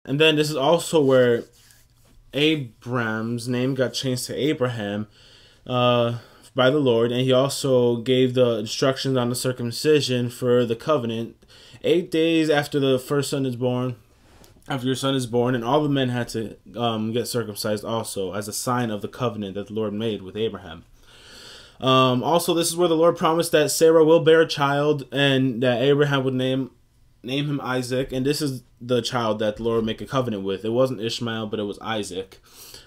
And then this is also where Abram's name got changed to Abraham by the Lord, and he also gave the instructions on the circumcision for the covenant. 8 days after the first son is born, after your son is born, and all the men had to get circumcised also as a sign of the covenant that the Lord made with Abraham. Also, this is where the Lord promised that Sarah will bear a child and that Abraham would name him Isaac. And this is the child that the Lord would make a covenant with. It wasn't Ishmael, but it was Isaac.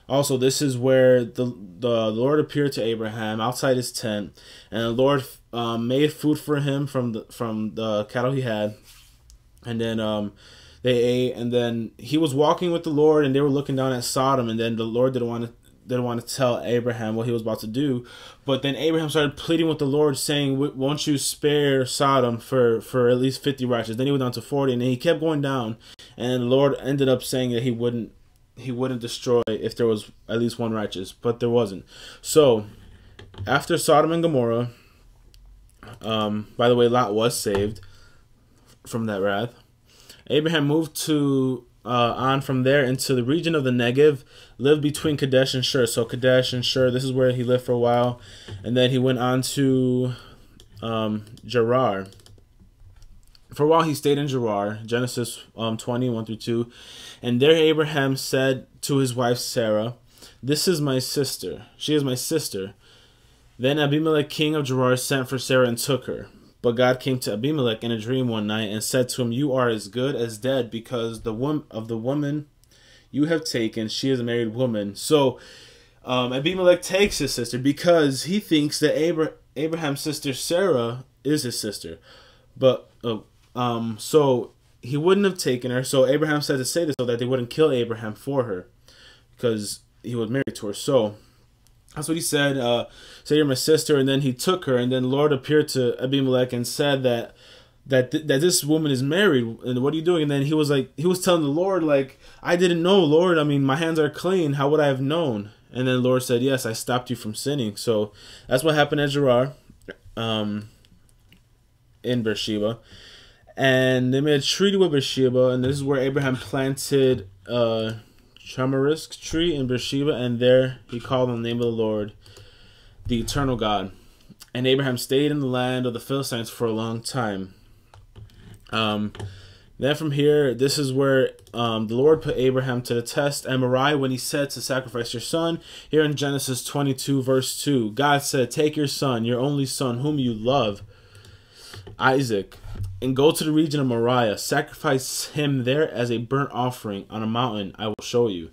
Also, this is where the Lord appeared to Abraham outside his tent, and the Lord made food for him from the cattle he had, and then they ate, and then he was walking with the Lord, and they were looking down at Sodom, and then the Lord didn't want to tell Abraham what he was about to do, but then Abraham started pleading with the Lord, saying, "Won't you spare Sodom for at least 50 righteous?" Then he went down to 40, and then he kept going down, and the Lord ended up saying that he wouldn't destroy if there was at least one righteous, but there wasn't. So after Sodom and Gomorrah, by the way, Lot was saved from that wrath. Abraham moved on from there into the region of the Negev, lived between Kadesh and Shur. So Kadesh and Shur, this is where he lived for a while, and then he went on to Gerar. For a while he stayed in Gerar, Genesis 20:1-2, and there Abraham said to his wife Sarah, "This is my sister. She is my sister." Then Abimelech king of Gerar sent for Sarah and took her. But God came to Abimelech in a dream one night and said to him, "You are as good as dead, because the woman you have taken, she is a married woman." So Abimelech takes his sister because he thinks that Abraham's sister Sarah is his sister. But so he wouldn't have taken her. So Abraham said to say this so that they wouldn't kill Abraham for her, because he was married to her. So that's what he said. Say, "You're my sister," and then he took her, and then the Lord appeared to Abimelech and said that this woman is married, and what are you doing? And then he was telling the Lord, like, "I didn't know, Lord. I mean, my hands are clean. How would I have known?" And then the Lord said, "Yes, I stopped you from sinning." So that's what happened at Gerar, in Beersheba, and they made a treaty with Beersheba, and this is where Abraham planted tamarisk tree in Beersheba, and there he called on the name of the Lord, the eternal God. And Abraham stayed in the land of the Philistines for a long time. Then from here, this is where the Lord put Abraham to the test at Moriah when he said to sacrifice your son. Here in Genesis 22:2, God said, "Take your son, your only son, whom you love, Isaac, and go to the region of Moriah. Sacrifice him there as a burnt offering on a mountain I will show you."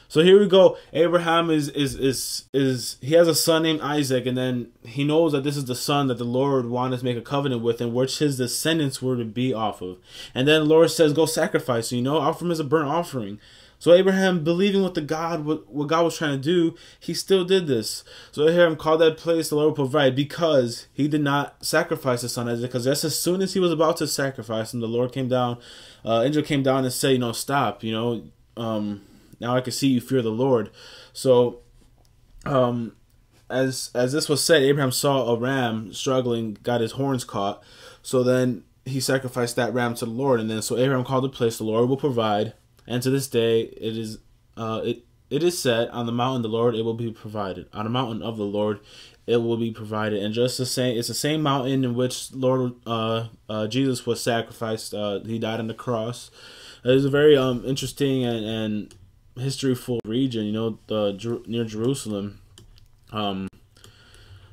So here we go. Abraham he has a son named Isaac, and then he knows that this is the son that the Lord wanted to make a covenant with, and which his descendants were to be off of. And then the Lord says, "Go sacrifice, offer him as a burnt offering." So Abraham, believing what God was trying to do, he still did this. So Abraham called that place the Lord will provide, because he did not sacrifice his son Isaac. Because just as soon as he was about to sacrifice him, the Lord came down, angel came down and said, "Stop. Now I can see you fear the Lord." So as this was said, Abraham saw a ram struggling, got his horns caught. So then he sacrificed that ram to the Lord, and then so Abraham called the place the Lord will provide. And to this day, it is said, "On the mountain the Lord it will be provided. On the mountain of the Lord it will be provided." And just the same, it's the same mountain in which Lord Jesus was sacrificed. He died on the cross. It is a very interesting and history-full region. Near Jerusalem. Mount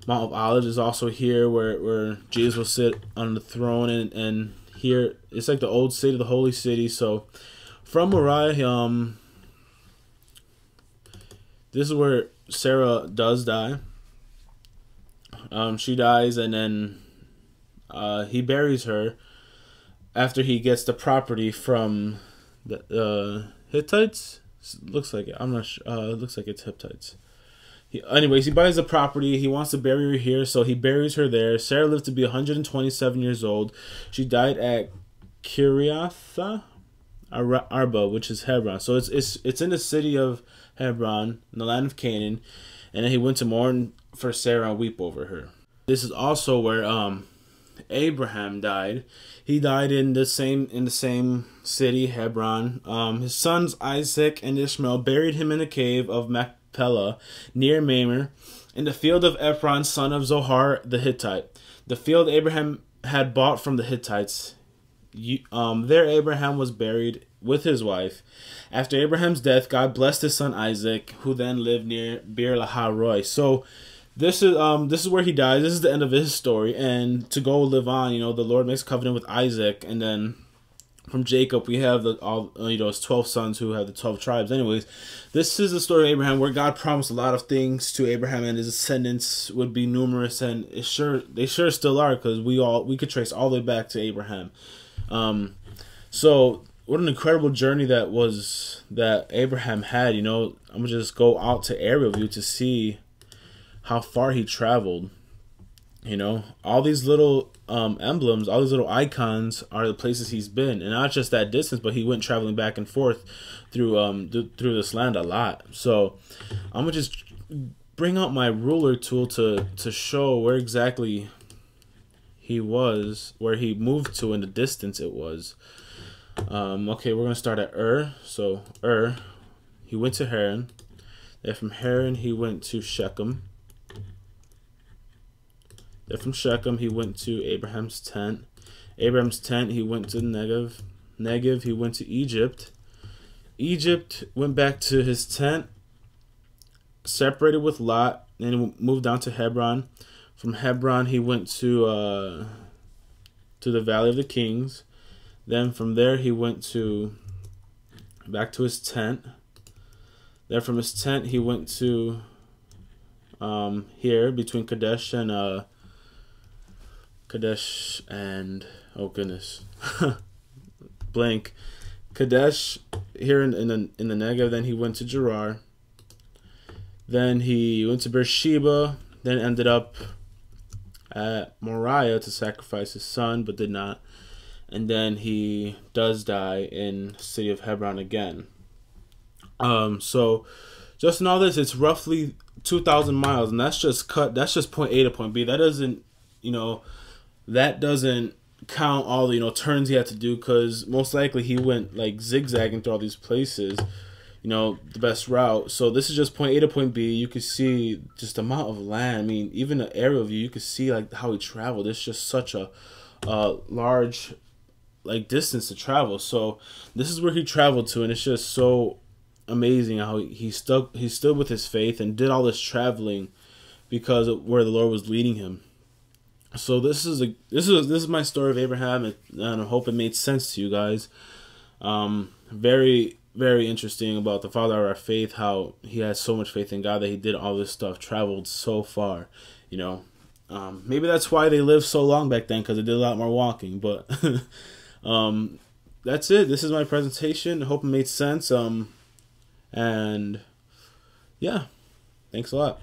of Olives is also here, where Jesus will sit on the throne, and here it's like the old city, the holy city. So from Moriah, this is where Sarah does die. She dies, and then he buries her after he gets the property from the Hittites. Looks like it. I'm not sure. It looks like it's Hittites. Anyways, he buys the property. He wants to bury her here, so he buries her there. Sarah lived to be 127 years old. She died at Kiriatha Arba, which is Hebron. So it's in the city of Hebron, in the land of Canaan. And then he went to mourn for Sarah and weep over her. This is also where Abraham died. He died in the same city, Hebron. His sons Isaac and Ishmael buried him in the cave of Machpelah near Mamre, in the field of Ephron, son of Zohar the Hittite, the field Abraham had bought from the Hittites. There Abraham was buried with his wife. After Abraham's death, God blessed his son Isaac, who then lived near Beer Lahai Roi. So this is where he dies. This is the end of his story. And to go live on, the Lord makes a covenant with Isaac, and then from Jacob we have his 12 sons who have the 12 tribes. Anyways, this is the story of Abraham, where God promised a lot of things to Abraham, and his descendants would be numerous, and they sure still are, because we could trace all the way back to Abraham. So what an incredible journey that Abraham had. I'm gonna just go out to aerial view to see how far he traveled. All these little emblems, all these little icons are the places he's been, and not just that distance, but he went traveling back and forth through this land a lot. So I'm gonna just bring out my ruler tool to show where exactly he was, where he moved to, in the distance it was. Okay, we're gonna start at So he went to Haran. Then from Haran he went to Shechem. Then from Shechem he went to Abraham's tent. Abraham's tent he went to Negev. Negev he went to Egypt. Egypt went back to his tent, separated with Lot, and moved down to Hebron. From Hebron he went to the Valley of the Kings. Then from there he went back to his tent. Then from his tent he went to here between Kadesh and oh goodness, blank. Kadesh here in the Negev. Then he went to Gerar. Then he went to Beersheba. Then ended up at Moriah to sacrifice his son, but did not. And then he does die in the city of Hebron again. So just in all this, it's roughly 2,000 miles, and that's just point A to point B. That doesn't count all the turns he had to do, because most likely he went like zigzagging through all these places, the best route. So this is just point A to point B. You can see just the amount of land. I mean, even the aerial view, you can see like how he traveled. It's just such a large distance to travel. So this is where he traveled to, and it's just so amazing how he stood with his faith and did all this traveling because of where the Lord was leading him. So this is my story of Abraham, and I hope it made sense to you guys. Very, very interesting about the father of our faith, how he had so much faith in God that he did all this stuff, traveled so far. Maybe that's why they lived so long back then, because they did a lot more walking. But that's it. This is my presentation. I hope it made sense. And yeah, thanks a lot.